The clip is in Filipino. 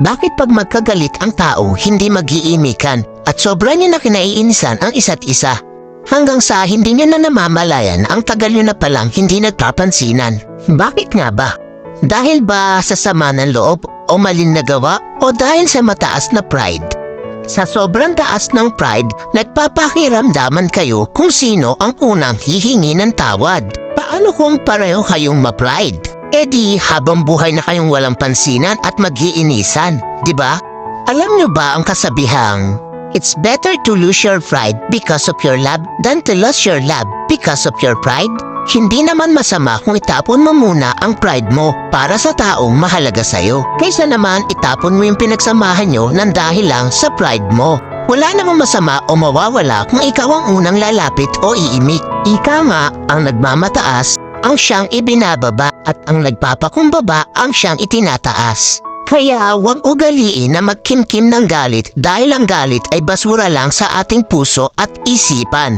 Bakit pag magkagalit ang tao, hindi mag-iimikan at sobra niya na kinaiinisan ang isa't isa? Hanggang sa hindi niya na namamalayan ang tagal niyo na palang hindi nagpapansinan. Bakit nga ba? Dahil ba sa sama ng loob o malin na gawa o dahil sa mataas na pride? Sa sobrang taas ng pride, nagpapakiramdaman kayo kung sino ang unang hihingi ng tawad. Paano kung pareho kayong ma-pride? E di habang buhay na kayong walang pansinan at mag-iinisan, di ba? Alam niyo ba ang kasabihang, it's better to lose your pride because of your love than to lose your love because of your pride? Hindi naman masama kung itapon mo muna ang pride mo para sa taong mahalaga sa'yo. Kaysa naman itapon mo yung pinagsamahan nyo ng dahil lang sa pride mo. Wala namang masama o mawawala kung ikaw ang unang lalapit o iimik. Ika nga, ang nagmamataas ang siyang ibinababa at ang nagpapakumbaba ang siyang itinataas. Kaya huwag ugaliin na magkimkim ng galit dahil ang galit ay basura lang sa ating puso at isipan.